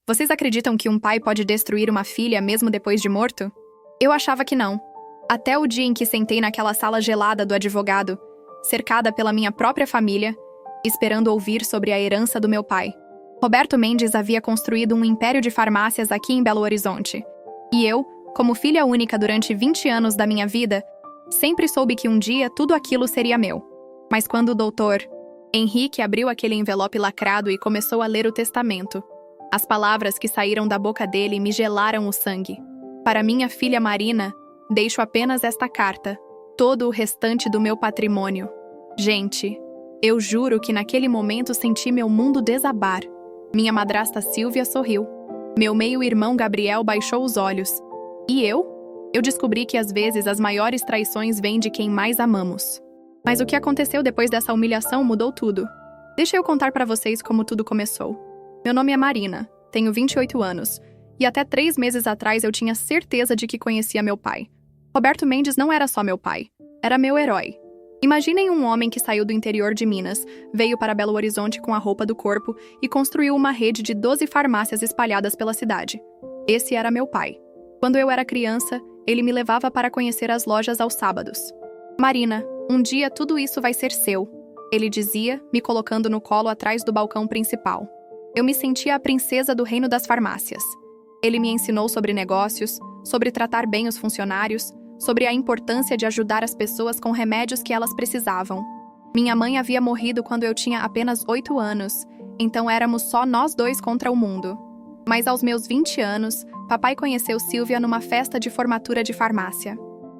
Vocês acreditam que um pai pode destruir uma filha mesmo depois de morto? Eu achava que não. Até o dia em que sentei naquela sala gelada do advogado, cercada pela minha própria família, esperando ouvir sobre a herança do meu pai. Roberto Mendes havia construído um império de farmácias aqui em Belo Horizonte. E eu, como filha única durante 20 anos da minha vida, sempre soube que um dia tudo aquilo seria meu. Mas quando o doutor Henrique abriu aquele envelope lacrado e começou a ler o testamento, as palavras que saíram da boca dele me gelaram o sangue. Para minha filha Marina, deixo apenas esta carta, todo o restante do meu patrimônio. Gente, eu juro que naquele momento senti meu mundo desabar. Minha madrasta Silvia sorriu. Meu meio-irmão Gabriel baixou os olhos. E eu? Eu descobri que às vezes as maiores traições vêm de quem mais amamos. Mas o que aconteceu depois dessa humilhação mudou tudo. Deixa eu contar para vocês como tudo começou. Meu nome é Marina, tenho 28 anos, e até 3 meses atrás eu tinha certeza de que conhecia meu pai. Roberto Mendes não era só meu pai, era meu herói. Imaginem um homem que saiu do interior de Minas, veio para Belo Horizonte com a roupa do corpo e construiu uma rede de 12 farmácias espalhadas pela cidade. Esse era meu pai. Quando eu era criança, ele me levava para conhecer as lojas aos sábados. Marina, um dia tudo isso vai ser seu, ele dizia, me colocando no colo atrás do balcão principal. Eu me sentia a princesa do reino das farmácias. Ele me ensinou sobre negócios, sobre tratar bem os funcionários, sobre a importância de ajudar as pessoas com remédios que elas precisavam. Minha mãe havia morrido quando eu tinha apenas 8 anos, então éramos só nós dois contra o mundo. Mas aos meus 20 anos, papai conheceu Silvia numa festa de formatura de farmácia.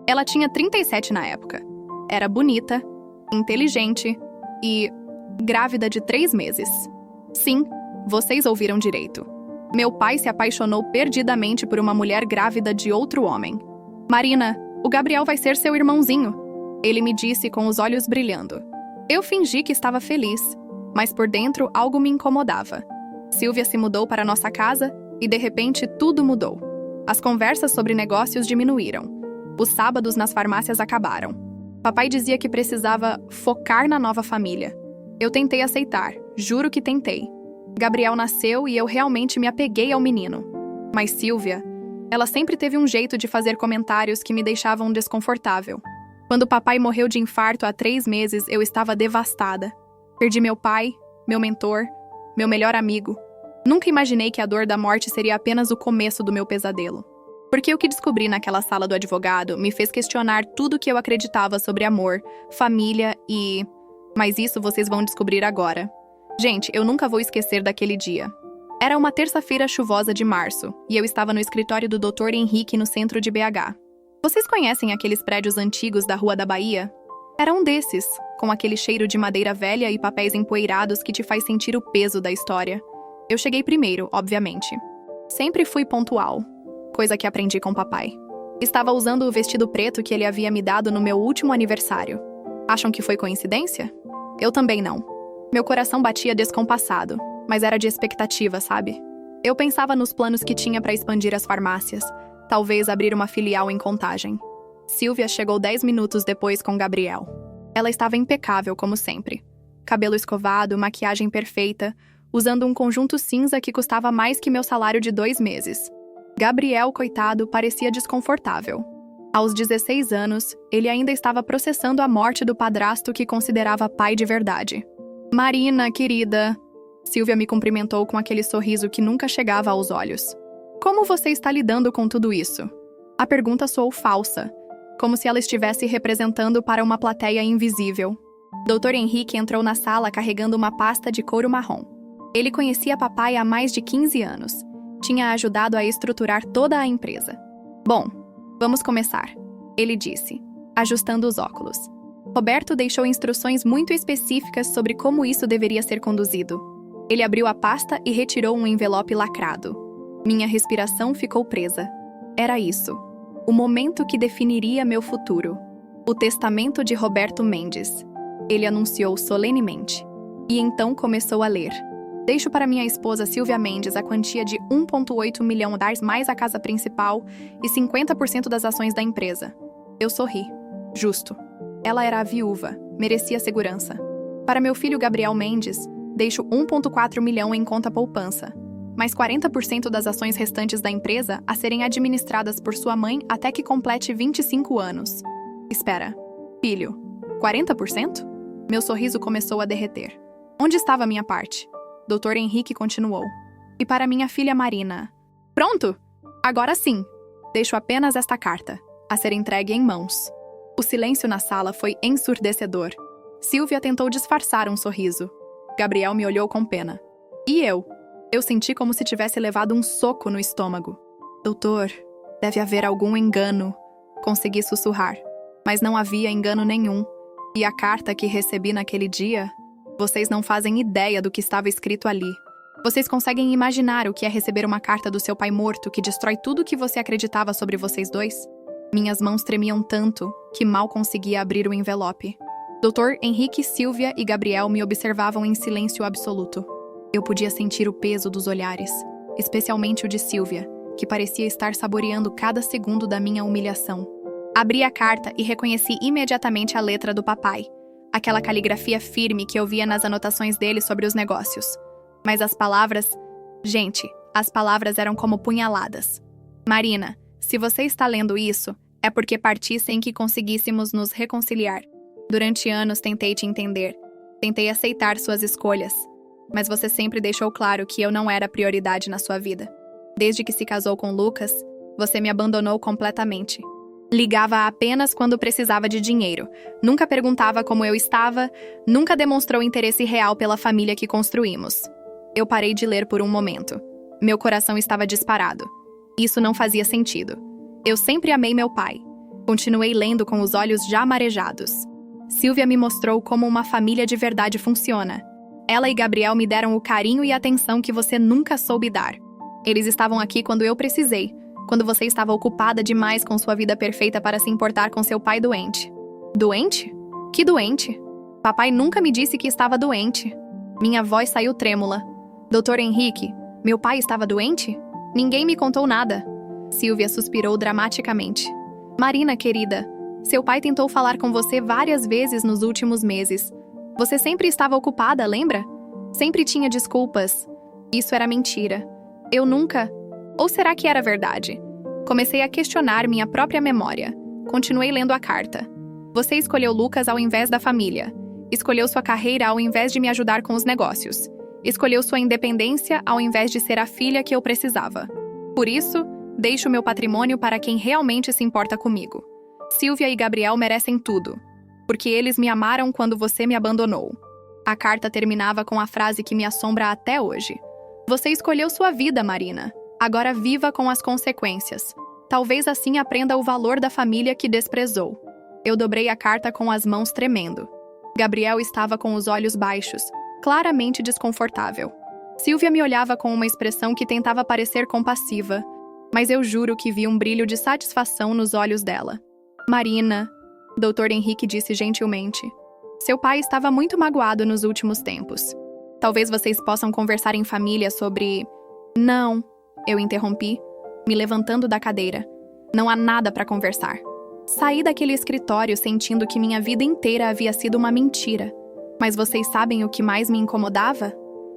Ela tinha 37 na época. Era bonita, inteligente e grávida de 3 meses. Sim, vocês ouviram direito. Meu pai se apaixonou perdidamente por uma mulher grávida de outro homem. Marina, o Gabriel vai ser seu irmãozinho, ele me disse com os olhos brilhando. Eu fingi que estava feliz, mas por dentro algo me incomodava. Silvia se mudou para nossa casa e de repente tudo mudou. As conversas sobre negócios diminuíram. Os sábados nas farmácias acabaram. Papai dizia que precisava focar na nova família. Eu tentei aceitar, juro que tentei. Gabriel nasceu e eu realmente me apeguei ao menino. Mas Silvia, ela sempre teve um jeito de fazer comentários que me deixavam desconfortável. Quando papai morreu de infarto há 3 meses, eu estava devastada. Perdi meu pai, meu mentor, meu melhor amigo. Nunca imaginei que a dor da morte seria apenas o começo do meu pesadelo. Porque o que descobri naquela sala do advogado me fez questionar tudo que eu acreditava sobre amor, família e... Mas isso vocês vão descobrir agora. Gente, eu nunca vou esquecer daquele dia. Era uma terça-feira chuvosa de março, e eu estava no escritório do Dr. Henrique no centro de BH. Vocês conhecem aqueles prédios antigos da Rua da Bahia? Era um desses, com aquele cheiro de madeira velha e papéis empoeirados que te faz sentir o peso da história. Eu cheguei primeiro, obviamente. Sempre fui pontual, coisa que aprendi com papai. Estava usando o vestido preto que ele havia me dado no meu último aniversário. Acham que foi coincidência? Eu também não. Meu coração batia descompassado, mas era de expectativa, sabe? Eu pensava nos planos que tinha para expandir as farmácias, talvez abrir uma filial em Contagem. Silvia chegou 10 minutos depois com Gabriel. Ela estava impecável, como sempre. Cabelo escovado, maquiagem perfeita, usando um conjunto cinza que custava mais que meu salário de 2 meses. Gabriel, coitado, parecia desconfortável. Aos 16 anos, ele ainda estava processando a morte do padrasto que considerava pai de verdade. Marina, querida... Silvia me cumprimentou com aquele sorriso que nunca chegava aos olhos. Como você está lidando com tudo isso? A pergunta soou falsa, como se ela estivesse representando para uma plateia invisível. Dr. Henrique entrou na sala carregando uma pasta de couro marrom. Ele conhecia papai há mais de 15 anos. Tinha ajudado a estruturar toda a empresa. Bom, vamos começar, ele disse, ajustando os óculos. Roberto deixou instruções muito específicas sobre como isso deveria ser conduzido. Ele abriu a pasta e retirou um envelope lacrado. Minha respiração ficou presa. Era isso. O momento que definiria meu futuro. O testamento de Roberto Mendes. Ele anunciou solenemente. E então começou a ler. Deixo para minha esposa Silvia Mendes a quantia de 1,8 milhão mais a casa principal e 50% das ações da empresa. Eu sorri. Justo. Ela era a viúva, merecia segurança. Para meu filho Gabriel Mendes, deixo 1,4 milhão em conta poupança. mais 40% das ações restantes da empresa a serem administradas por sua mãe até que complete 25 anos. Espera, filho, 40%? Meu sorriso começou a derreter. Onde estava minha parte? Dr. Henrique continuou. E para minha filha Marina? Pronto! Agora sim! Deixo apenas esta carta, a ser entregue em mãos. O silêncio na sala foi ensurdecedor. Silvia tentou disfarçar um sorriso. Gabriel me olhou com pena. E eu? Eu senti como se tivesse levado um soco no estômago. Doutor, deve haver algum engano. Consegui sussurrar. Mas não havia engano nenhum. E a carta que recebi naquele dia? Vocês não fazem ideia do que estava escrito ali. Vocês conseguem imaginar o que é receber uma carta do seu pai morto que destrói tudo o que você acreditava sobre vocês dois? Minhas mãos tremiam tanto que mal conseguia abrir o envelope. Dr. Henrique, Silvia e Gabriel me observavam em silêncio absoluto. Eu podia sentir o peso dos olhares, especialmente o de Silvia, que parecia estar saboreando cada segundo da minha humilhação. Abri a carta e reconheci imediatamente a letra do papai, aquela caligrafia firme que eu via nas anotações dele sobre os negócios. Mas as palavras... Gente, as palavras eram como punhaladas. Marina, se você está lendo isso, é porque parti sem que conseguíssemos nos reconciliar. Durante anos tentei te entender, tentei aceitar suas escolhas, mas você sempre deixou claro que eu não era prioridade na sua vida. Desde que se casou com Lucas, você me abandonou completamente. Ligava apenas quando precisava de dinheiro, nunca perguntava como eu estava, nunca demonstrou interesse real pela família que construímos. Eu parei de ler por um momento. Meu coração estava disparado. Isso não fazia sentido. Eu sempre amei meu pai. Continuei lendo com os olhos já marejados. Silvia me mostrou como uma família de verdade funciona. Ela e Gabriel me deram o carinho e atenção que você nunca soube dar. Eles estavam aqui quando eu precisei, quando você estava ocupada demais com sua vida perfeita para se importar com seu pai doente. Doente? Que doente? Papai nunca me disse que estava doente. Minha voz saiu trêmula. Dr. Henrique, meu pai estava doente? Ninguém me contou nada. Silvia suspirou dramaticamente. Marina, querida, seu pai tentou falar com você várias vezes nos últimos meses. Você sempre estava ocupada, lembra? Sempre tinha desculpas. Isso era mentira. Eu nunca... Ou será que era verdade? Comecei a questionar minha própria memória. Continuei lendo a carta. Você escolheu Lucas ao invés da família. Escolheu sua carreira ao invés de me ajudar com os negócios. Escolheu sua independência ao invés de ser a filha que eu precisava. Por isso, deixo meu patrimônio para quem realmente se importa comigo. Silvia e Gabriel merecem tudo, porque eles me amaram quando você me abandonou. A carta terminava com a frase que me assombra até hoje. Você escolheu sua vida, Marina. Agora viva com as consequências. Talvez assim aprenda o valor da família que desprezou. Eu dobrei a carta com as mãos tremendo. Gabriel estava com os olhos baixos, claramente desconfortável. Silvia me olhava com uma expressão que tentava parecer compassiva, mas eu juro que vi um brilho de satisfação nos olhos dela. Marina, Dr. Henrique disse gentilmente. Seu pai estava muito magoado nos últimos tempos. Talvez vocês possam conversar em família sobre... Não, eu interrompi, me levantando da cadeira. Não há nada para conversar. Saí daquele escritório sentindo que minha vida inteira havia sido uma mentira. Mas vocês sabem o que mais me incomodava?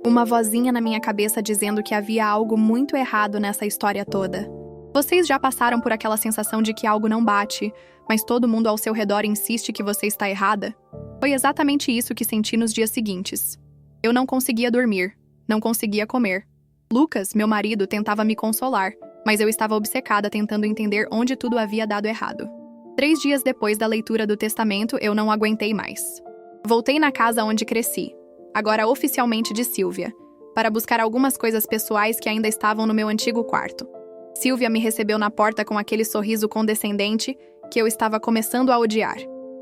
Uma vozinha na minha cabeça dizendo que havia algo muito errado nessa história toda. Vocês já passaram por aquela sensação de que algo não bate, mas todo mundo ao seu redor insiste que você está errada? Foi exatamente isso que senti nos dias seguintes. Eu não conseguia dormir, não conseguia comer. Lucas, meu marido, tentava me consolar, mas eu estava obcecada tentando entender onde tudo havia dado errado. 3 dias depois da leitura do testamento, eu não aguentei mais. Voltei na casa onde cresci, agora oficialmente de Silvia, para buscar algumas coisas pessoais que ainda estavam no meu antigo quarto. Silvia me recebeu na porta com aquele sorriso condescendente que eu estava começando a odiar.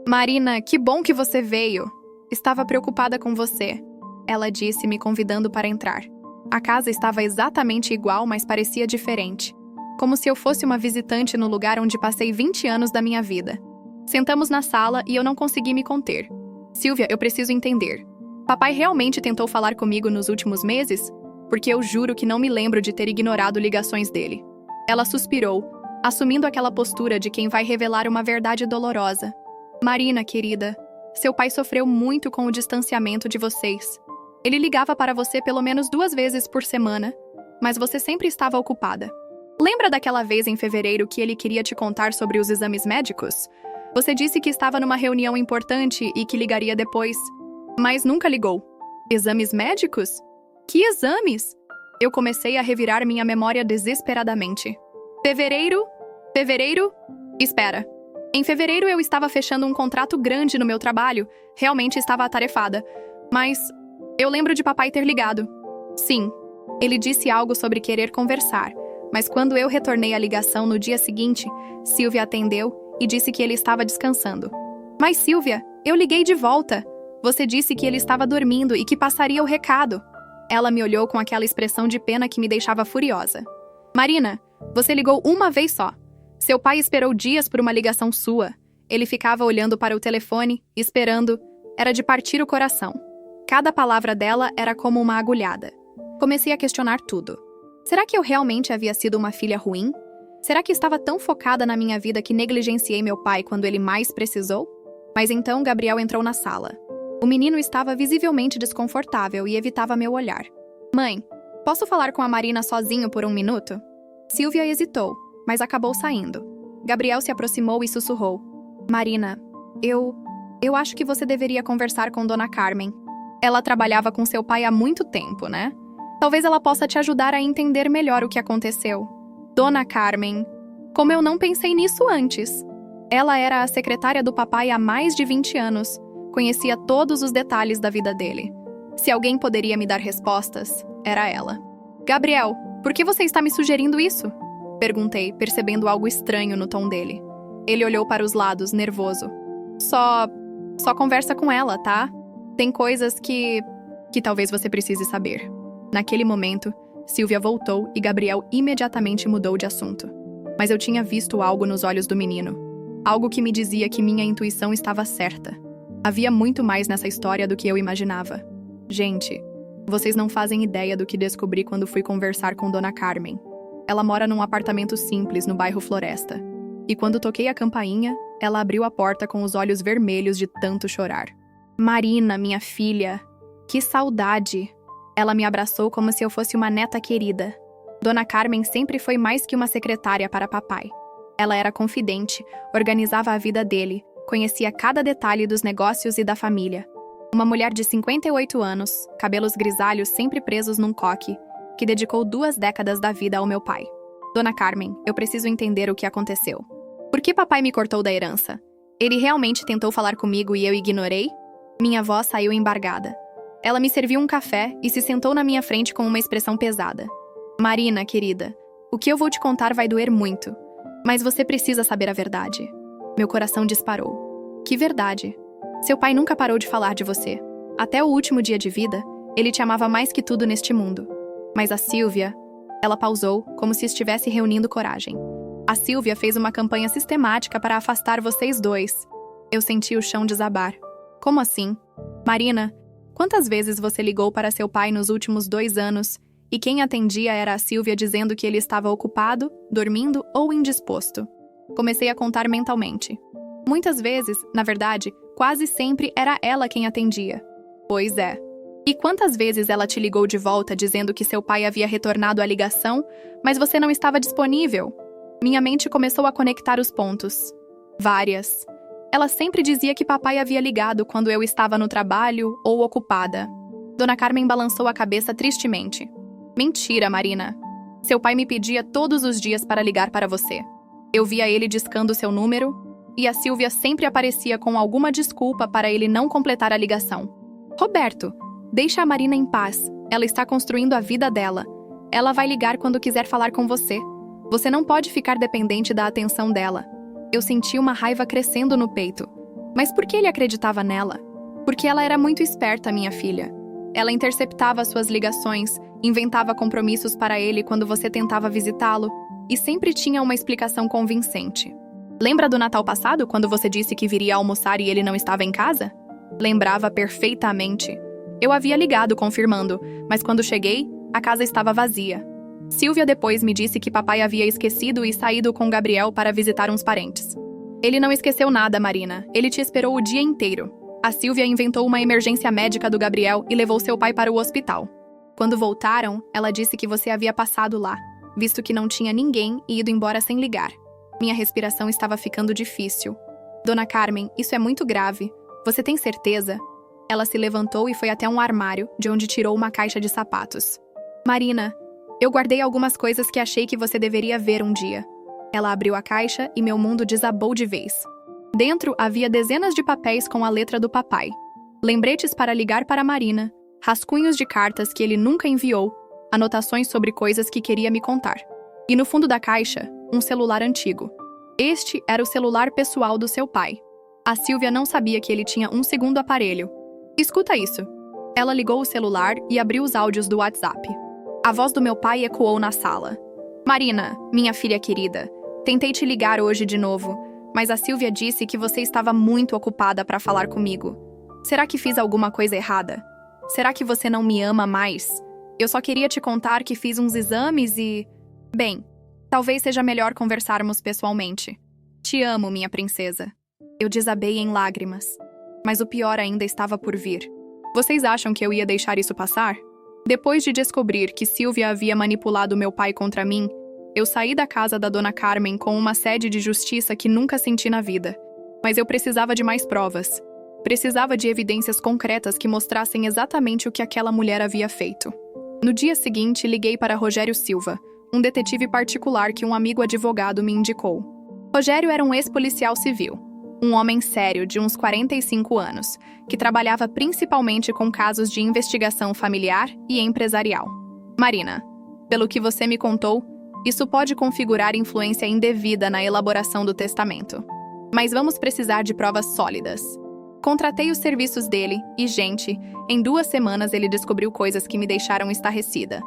Marina, que bom que você veio. Estava preocupada com você, ela disse, me convidando para entrar. A casa estava exatamente igual, mas parecia diferente. Como se eu fosse uma visitante no lugar onde passei 20 anos da minha vida. Sentamos na sala e eu não consegui me conter. Silvia, eu preciso entender. Papai realmente tentou falar comigo nos últimos meses? Porque eu juro que não me lembro de ter ignorado ligações dele. Ela suspirou, assumindo aquela postura de quem vai revelar uma verdade dolorosa. Marina, querida, seu pai sofreu muito com o distanciamento de vocês. Ele ligava para você pelo menos 2 vezes por semana, mas você sempre estava ocupada. Lembra daquela vez em fevereiro que ele queria te contar sobre os exames médicos? Você disse que estava numa reunião importante e que ligaria depois, mas nunca ligou. Exames médicos? Que exames? Eu comecei a revirar minha memória desesperadamente. Fevereiro? Fevereiro? Espera. Em fevereiro eu estava fechando um contrato grande no meu trabalho, realmente estava atarefada. Mas eu lembro de papai ter ligado. Sim, ele disse algo sobre querer conversar, mas quando eu retornei a ligação no dia seguinte, Silvia atendeu e disse que ele estava descansando. Mas Silvia, eu liguei de volta. Você disse que ele estava dormindo e que passaria o recado. Ela me olhou com aquela expressão de pena que me deixava furiosa. Marina, você ligou uma vez só. Seu pai esperou dias por uma ligação sua. Ele ficava olhando para o telefone, esperando. Era de partir o coração. Cada palavra dela era como uma agulhada. Comecei a questionar tudo. Será que eu realmente havia sido uma filha ruim? Será que estava tão focada na minha vida que negligenciei meu pai quando ele mais precisou? Mas então Gabriel entrou na sala. O menino estava visivelmente desconfortável e evitava meu olhar. Mãe, posso falar com a Marina sozinho por um minuto? Silvia hesitou, mas acabou saindo. Gabriel se aproximou e sussurrou. Marina, eu acho que você deveria conversar com Dona Carmen. Ela trabalhava com seu pai há muito tempo, né? Talvez ela possa te ajudar a entender melhor o que aconteceu. Dona Carmen, como eu não pensei nisso antes. Ela era a secretária do papai há mais de 20 anos. Conhecia todos os detalhes da vida dele. Se alguém poderia me dar respostas, era ela. Gabriel, por que você está me sugerindo isso? Perguntei, percebendo algo estranho no tom dele. Ele olhou para os lados, nervoso. Só conversa com ela, tá? Tem coisas que talvez você precise saber. Naquele momento, Silvia voltou e Gabriel imediatamente mudou de assunto. Mas eu tinha visto algo nos olhos do menino. Algo que me dizia que minha intuição estava certa. Havia muito mais nessa história do que eu imaginava. Gente, vocês não fazem ideia do que descobri quando fui conversar com Dona Carmen. Ela mora num apartamento simples no bairro Floresta. E quando toquei a campainha, ela abriu a porta com os olhos vermelhos de tanto chorar. Marina, minha filha, que saudade! Ela me abraçou como se eu fosse uma neta querida. Dona Carmen sempre foi mais que uma secretária para papai. Ela era confidente, organizava a vida dele, conhecia cada detalhe dos negócios e da família. Uma mulher de 58 anos, cabelos grisalhos sempre presos num coque, que dedicou 2 décadas da vida ao meu pai. Dona Carmen, eu preciso entender o que aconteceu. Por que papai me cortou da herança? Ele realmente tentou falar comigo e eu ignorei? Minha voz saiu embargada. Ela me serviu um café e se sentou na minha frente com uma expressão pesada. Marina, querida, o que eu vou te contar vai doer muito, mas você precisa saber a verdade. Meu coração disparou. Que verdade? Seu pai nunca parou de falar de você. Até o último dia de vida, ele te amava mais que tudo neste mundo. Mas a Silvia... Ela pausou, como se estivesse reunindo coragem. A Silvia fez uma campanha sistemática para afastar vocês dois. Eu senti o chão desabar. Como assim? Marina, quantas vezes você ligou para seu pai nos últimos 2 anos e quem atendia era a Silvia dizendo que ele estava ocupado, dormindo ou indisposto? Comecei a contar mentalmente. Muitas vezes, na verdade, quase sempre era ela quem atendia. Pois é. E quantas vezes ela te ligou de volta dizendo que seu pai havia retornado à ligação, mas você não estava disponível? Minha mente começou a conectar os pontos. Várias. Ela sempre dizia que papai havia ligado quando eu estava no trabalho ou ocupada. Dona Carmen balançou a cabeça tristemente. Mentira, Marina. Seu pai me pedia todos os dias para ligar para você. Eu via ele discando seu número, e a Silvia sempre aparecia com alguma desculpa para ele não completar a ligação. Roberto, deixa a Marina em paz. Ela está construindo a vida dela. Ela vai ligar quando quiser falar com você. Você não pode ficar dependente da atenção dela. Eu senti uma raiva crescendo no peito. Mas por que ele acreditava nela? Porque ela era muito esperta, minha filha. Ela interceptava suas ligações, inventava compromissos para ele quando você tentava visitá-lo, e sempre tinha uma explicação convincente. Lembra do Natal passado, quando você disse que viria almoçar e ele não estava em casa? Lembrava perfeitamente. Eu havia ligado confirmando, mas quando cheguei, a casa estava vazia. Silvia depois me disse que papai havia esquecido e saído com Gabriel para visitar uns parentes. Ele não esqueceu nada, Marina. Ele te esperou o dia inteiro. A Silvia inventou uma emergência médica do Gabriel e levou seu pai para o hospital. Quando voltaram, ela disse que você havia passado lá, visto que não tinha ninguém e ido embora sem ligar. Minha respiração estava ficando difícil. Dona Carmen, isso é muito grave. Você tem certeza? Ela se levantou e foi até um armário, de onde tirou uma caixa de sapatos. Marina, eu guardei algumas coisas que achei que você deveria ver um dia. Ela abriu a caixa e meu mundo desabou de vez. Dentro havia dezenas de papéis com a letra do papai. Lembretes para ligar para Marina, rascunhos de cartas que ele nunca enviou, anotações sobre coisas que queria me contar. E no fundo da caixa, um celular antigo. Este era o celular pessoal do seu pai. A Silvia não sabia que ele tinha um segundo aparelho. Escuta isso. Ela ligou o celular e abriu os áudios do WhatsApp. A voz do meu pai ecoou na sala. Marina, minha filha querida, tentei te ligar hoje de novo, mas a Silvia disse que você estava muito ocupada para falar comigo. Será que fiz alguma coisa errada? Será que você não me ama mais? Eu só queria te contar que fiz uns exames e... Bem, talvez seja melhor conversarmos pessoalmente. Te amo, minha princesa. Eu desabei em lágrimas. Mas o pior ainda estava por vir. Vocês acham que eu ia deixar isso passar? Depois de descobrir que Silvia havia manipulado meu pai contra mim, eu saí da casa da Dona Carmen com uma sede de justiça que nunca senti na vida. Mas eu precisava de mais provas. Precisava de evidências concretas que mostrassem exatamente o que aquela mulher havia feito. No dia seguinte, liguei para Rogério Silva, um detetive particular que um amigo advogado me indicou. Rogério era um ex-policial civil. Um homem sério de uns 45 anos, que trabalhava principalmente com casos de investigação familiar e empresarial. Marina, pelo que você me contou, isso pode configurar influência indevida na elaboração do testamento. Mas vamos precisar de provas sólidas. Contratei os serviços dele e, gente, em 2 semanas ele descobriu coisas que me deixaram estarrecida.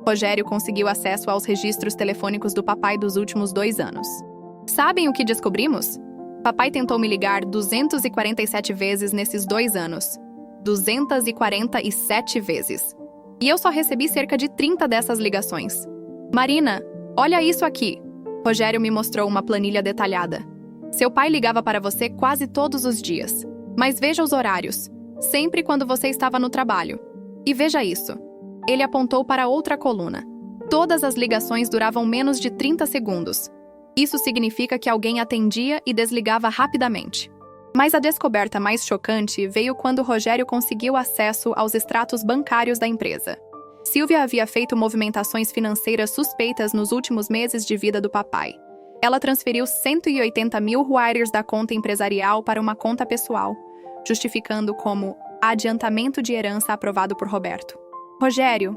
Rogério conseguiu acesso aos registros telefônicos do papai dos últimos 2 anos. Sabem o que descobrimos? Papai tentou me ligar 247 vezes nesses 2 anos. 247 vezes. E eu só recebi cerca de 30 dessas ligações. Marina, olha isso aqui. Rogério me mostrou uma planilha detalhada. Seu pai ligava para você quase todos os dias. Mas veja os horários. Sempre quando você estava no trabalho. E veja isso. Ele apontou para outra coluna. Todas as ligações duravam menos de 30 segundos. Isso significa que alguém atendia e desligava rapidamente. Mas a descoberta mais chocante veio quando Rogério conseguiu acesso aos extratos bancários da empresa. Silvia havia feito movimentações financeiras suspeitas nos últimos meses de vida do papai. Ela transferiu 180 mil reais da conta empresarial para uma conta pessoal, justificando como adiantamento de herança aprovado por Roberto. Rogério,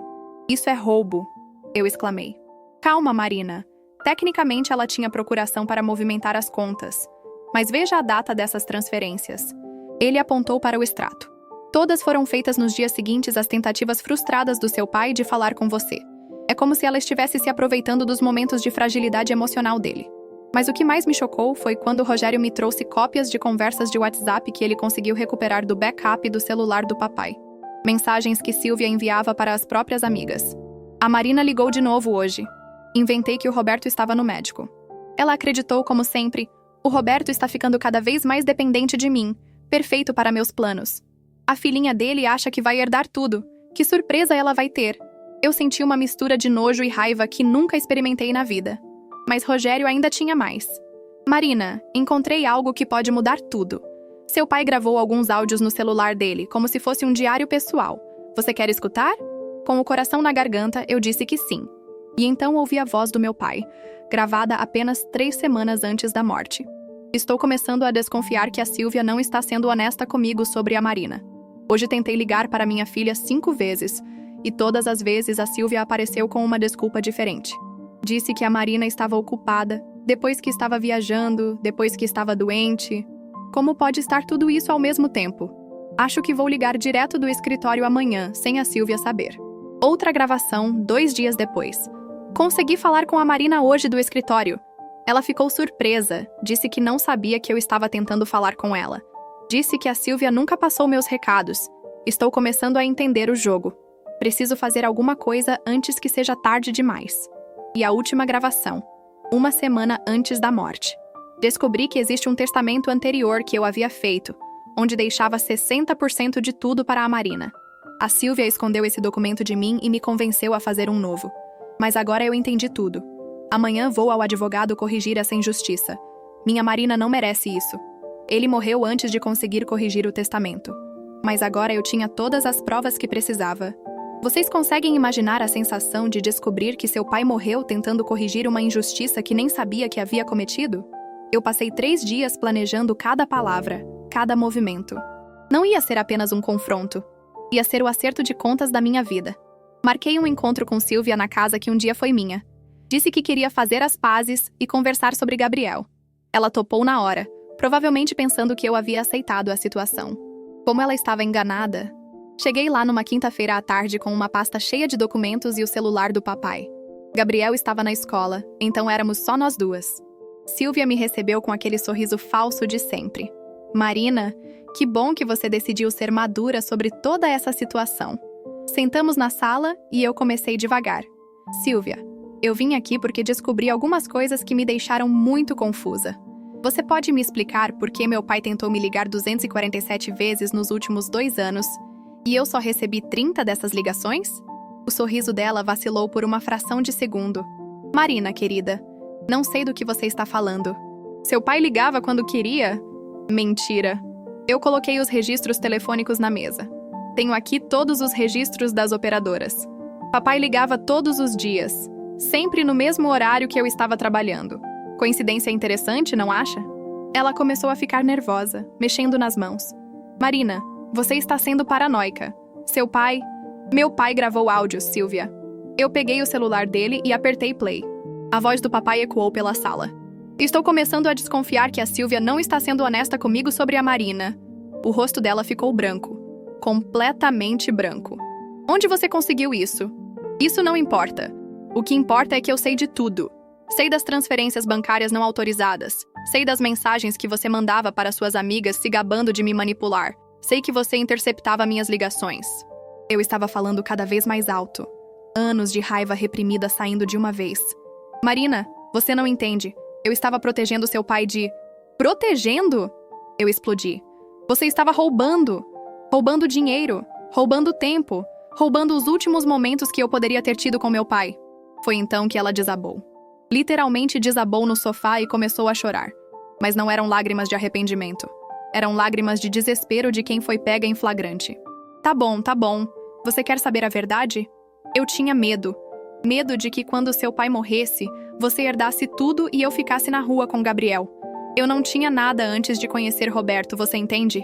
isso é roubo, eu exclamei. Calma, Marina. Tecnicamente, ela tinha procuração para movimentar as contas. Mas veja a data dessas transferências. Ele apontou para o extrato. Todas foram feitas nos dias seguintes às tentativas frustradas do seu pai de falar com você. É como se ela estivesse se aproveitando dos momentos de fragilidade emocional dele. Mas o que mais me chocou foi quando o Rogério me trouxe cópias de conversas de WhatsApp que ele conseguiu recuperar do backup do celular do papai. Mensagens que Silvia enviava para as próprias amigas. A Marina ligou de novo hoje. Inventei que o Roberto estava no médico. Ela acreditou, como sempre, o Roberto está ficando cada vez mais dependente de mim, perfeito para meus planos. A filhinha dele acha que vai herdar tudo. Que surpresa ela vai ter! Eu senti uma mistura de nojo e raiva que nunca experimentei na vida. Mas Rogério ainda tinha mais. Marina, encontrei algo que pode mudar tudo. Seu pai gravou alguns áudios no celular dele, como se fosse um diário pessoal. Você quer escutar? Com o coração na garganta, eu disse que sim. E então ouvi a voz do meu pai, gravada apenas 3 semanas antes da morte. Estou começando a desconfiar que a Silvia não está sendo honesta comigo sobre a Marina. Hoje tentei ligar para minha filha 5 vezes, e todas as vezes a Silvia apareceu com uma desculpa diferente. Disse que a Marina estava ocupada, depois que estava viajando, depois que estava doente. Como pode estar tudo isso ao mesmo tempo? Acho que vou ligar direto do escritório amanhã, sem a Silvia saber. Outra gravação, 2 dias depois. Consegui falar com a Marina hoje do escritório. Ela ficou surpresa, disse que não sabia que eu estava tentando falar com ela. Disse que a Silvia nunca passou meus recados. Estou começando a entender o jogo. Preciso fazer alguma coisa antes que seja tarde demais. E a última gravação, 1 semana antes da morte. Descobri que existe um testamento anterior que eu havia feito, onde deixava 60% de tudo para a Marina. A Silvia escondeu esse documento de mim e me convenceu a fazer um novo. Mas agora eu entendi tudo. Amanhã vou ao advogado corrigir essa injustiça. Minha Marina não merece isso. Ele morreu antes de conseguir corrigir o testamento. Mas agora eu tinha todas as provas que precisava. Vocês conseguem imaginar a sensação de descobrir que seu pai morreu tentando corrigir uma injustiça que nem sabia que havia cometido? Eu passei 3 dias planejando cada palavra, cada movimento. Não ia ser apenas um confronto. Ia ser o acerto de contas da minha vida. Marquei um encontro com Silvia na casa que um dia foi minha. Disse que queria fazer as pazes e conversar sobre Gabriel. Ela topou na hora, provavelmente pensando que eu havia aceitado a situação. Como ela estava enganada... Cheguei lá numa quinta-feira à tarde com uma pasta cheia de documentos e o celular do papai. Gabriel estava na escola, então éramos só nós duas. Silvia me recebeu com aquele sorriso falso de sempre. Marina, que bom que você decidiu ser madura sobre toda essa situação. Sentamos na sala e eu comecei devagar. Silvia, eu vim aqui porque descobri algumas coisas que me deixaram muito confusa. Você pode me explicar por que meu pai tentou me ligar 247 vezes nos últimos 2 anos e eu só recebi 30 dessas ligações? O sorriso dela vacilou por uma fração de segundo. Marina, querida, não sei do que você está falando. Seu pai ligava quando queria? Mentira. Eu coloquei os registros telefônicos na mesa. Tenho aqui todos os registros das operadoras. Papai ligava todos os dias, sempre no mesmo horário que eu estava trabalhando. Coincidência interessante, não acha? Ela começou a ficar nervosa, mexendo nas mãos. Marina, você está sendo paranoica. Seu pai... Meu pai gravou áudio, Silvia. Eu peguei o celular dele e apertei play. A voz do papai ecoou pela sala. Estou começando a desconfiar que a Silvia não está sendo honesta comigo sobre a Marina. O rosto dela ficou branco. Completamente branco. Onde você conseguiu isso? Isso não importa. O que importa é que eu sei de tudo. Sei das transferências bancárias não autorizadas. Sei das mensagens que você mandava para suas amigas se gabando de me manipular. Sei que você interceptava minhas ligações. Eu estava falando cada vez mais alto. Anos de raiva reprimida saindo de uma vez. Marina, você não entende. Eu estava protegendo seu pai de... Protegendo? Eu explodi. Você estava roubando. Roubando dinheiro. Roubando tempo. Roubando os últimos momentos que eu poderia ter tido com meu pai. Foi então que ela desabou. Literalmente desabou no sofá e começou a chorar. Mas não eram lágrimas de arrependimento. Eram lágrimas de desespero de quem foi pega em flagrante. Tá bom, tá bom. Você quer saber a verdade? Eu tinha medo. Medo de que quando seu pai morresse, você herdasse tudo e eu ficasse na rua com Gabriel. Eu não tinha nada antes de conhecer Roberto, você entende?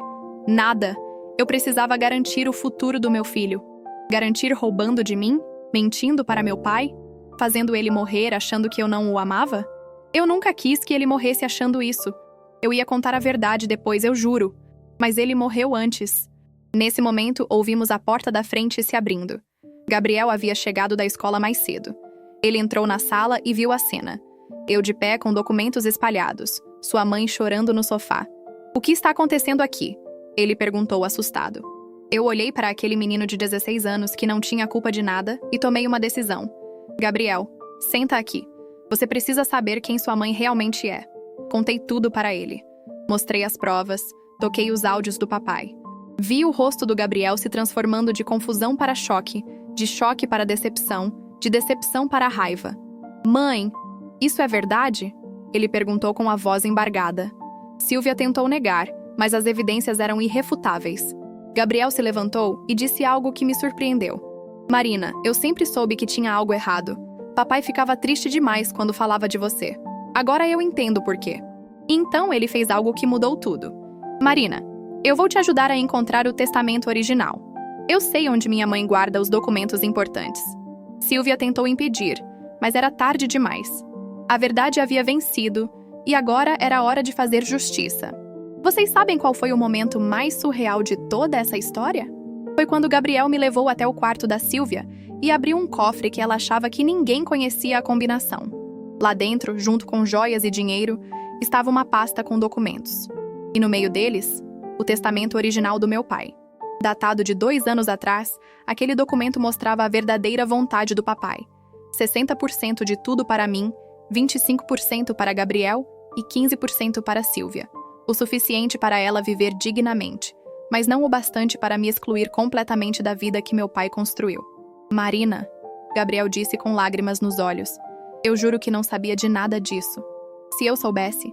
Nada. Eu precisava garantir o futuro do meu filho. Garantir roubando de mim? Mentindo para meu pai? Fazendo ele morrer achando que eu não o amava? Eu nunca quis que ele morresse achando isso. Eu ia contar a verdade depois, eu juro. Mas ele morreu antes. Nesse momento, ouvimos a porta da frente se abrindo. Gabriel havia chegado da escola mais cedo. Ele entrou na sala e viu a cena. Eu de pé com documentos espalhados. Sua mãe chorando no sofá. O que está acontecendo aqui? Ele perguntou assustado. Eu olhei para aquele menino de 16 anos que não tinha culpa de nada e tomei uma decisão. Gabriel, senta aqui. Você precisa saber quem sua mãe realmente é. Contei tudo para ele. Mostrei as provas, toquei os áudios do papai. Vi o rosto do Gabriel se transformando de confusão para choque, de choque para decepção, de decepção para raiva. Mãe, isso é verdade? Ele perguntou com a voz embargada. Silvia tentou negar, mas as evidências eram irrefutáveis. Gabriel se levantou e disse algo que me surpreendeu. Marina, eu sempre soube que tinha algo errado. Papai ficava triste demais quando falava de você. Agora eu entendo por quê. Então ele fez algo que mudou tudo. Marina, eu vou te ajudar a encontrar o testamento original. Eu sei onde minha mãe guarda os documentos importantes. Silvia tentou impedir, mas era tarde demais. A verdade havia vencido e agora era hora de fazer justiça. Vocês sabem qual foi o momento mais surreal de toda essa história? Foi quando Gabriel me levou até o quarto da Silvia e abriu um cofre que ela achava que ninguém conhecia a combinação. Lá dentro, junto com joias e dinheiro, estava uma pasta com documentos. E no meio deles, o testamento original do meu pai. Datado de 2 anos atrás, aquele documento mostrava a verdadeira vontade do papai. 60% de tudo para mim, 25% para Gabriel e 15% para Silvia. O suficiente para ela viver dignamente. mas não o bastante para me excluir completamente da vida que meu pai construiu. Marina, Gabriel disse com lágrimas nos olhos. Eu juro que não sabia de nada disso. Se eu soubesse...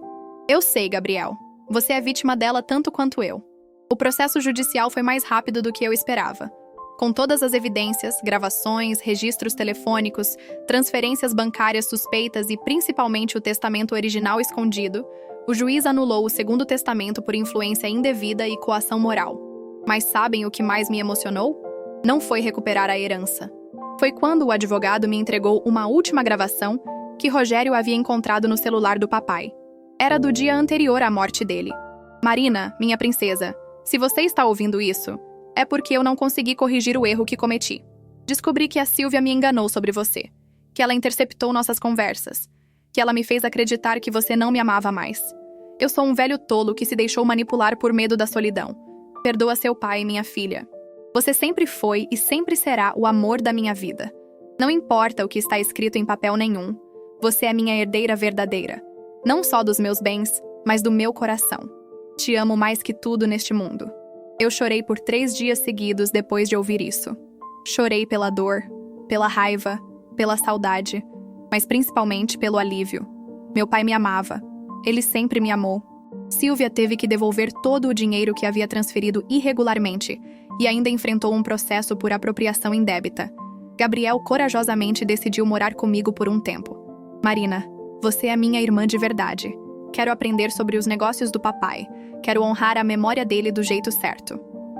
Eu sei, Gabriel. Você é vítima dela tanto quanto eu. O processo judicial foi mais rápido do que eu esperava. Com todas as evidências, gravações, registros telefônicos, transferências bancárias suspeitas e principalmente o testamento original escondido, o juiz anulou o segundo testamento por influência indevida e coação moral. Mas sabem o que mais me emocionou? Não foi recuperar a herança. Foi quando o advogado me entregou uma última gravação que Rogério havia encontrado no celular do papai. Era do dia anterior à morte dele. Marina, minha princesa, se você está ouvindo isso, é porque eu não consegui corrigir o erro que cometi. Descobri que a Silvia me enganou sobre você, que ela interceptou nossas conversas, que ela me fez acreditar que você não me amava mais. Eu sou um velho tolo que se deixou manipular por medo da solidão. Perdoa seu pai, minha filha. Você sempre foi e sempre será o amor da minha vida. Não importa o que está escrito em papel nenhum. Você é minha herdeira verdadeira. Não só dos meus bens, mas do meu coração. Te amo mais que tudo neste mundo. Eu chorei por 3 dias seguidos depois de ouvir isso. Chorei pela dor, pela raiva, pela saudade, mas principalmente pelo alívio. Meu pai me amava. Ele sempre me amou. Silvia teve que devolver todo o dinheiro que havia transferido irregularmente e ainda enfrentou um processo por apropriação indébita. Gabriel corajosamente decidiu morar comigo por um tempo. Marina, você é minha irmã de verdade. Quero aprender sobre os negócios do papai. Quero honrar a memória dele do jeito certo.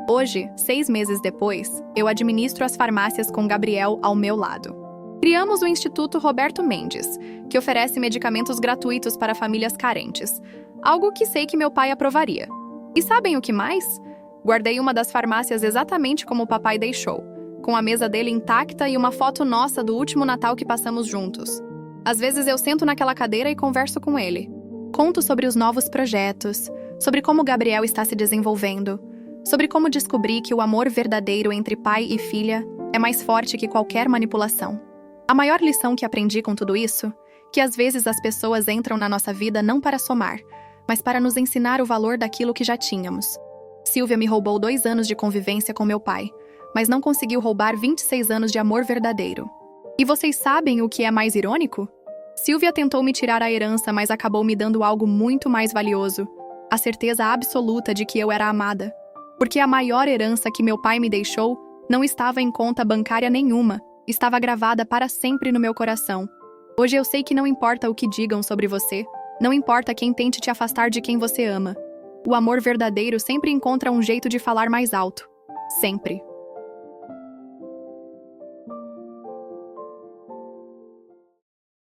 Hoje, 6 meses depois, eu administro as farmácias com Gabriel ao meu lado. Criamos o Instituto Roberto Mendes, que oferece medicamentos gratuitos para famílias carentes. Algo que sei que meu pai aprovaria. E sabem o que mais? Guardei uma das farmácias exatamente como o papai deixou, com a mesa dele intacta e uma foto nossa do último Natal que passamos juntos. Às vezes eu sento naquela cadeira e converso com ele. Conto sobre os novos projetos, sobre como Gabriel está se desenvolvendo, sobre como descobri que o amor verdadeiro entre pai e filha é mais forte que qualquer manipulação. A maior lição que aprendi com tudo isso, que às vezes as pessoas entram na nossa vida não para somar, mas para nos ensinar o valor daquilo que já tínhamos. Silvia me roubou 2 anos de convivência com meu pai, mas não conseguiu roubar 26 anos de amor verdadeiro. E vocês sabem o que é mais irônico? Silvia tentou me tirar a herança, mas acabou me dando algo muito mais valioso, a certeza absoluta de que eu era amada. Porque a maior herança que meu pai me deixou não estava em conta bancária nenhuma, estava gravada para sempre no meu coração. Hoje eu sei que não importa o que digam sobre você, não importa quem tente te afastar de quem você ama. O amor verdadeiro sempre encontra um jeito de falar mais alto. Sempre.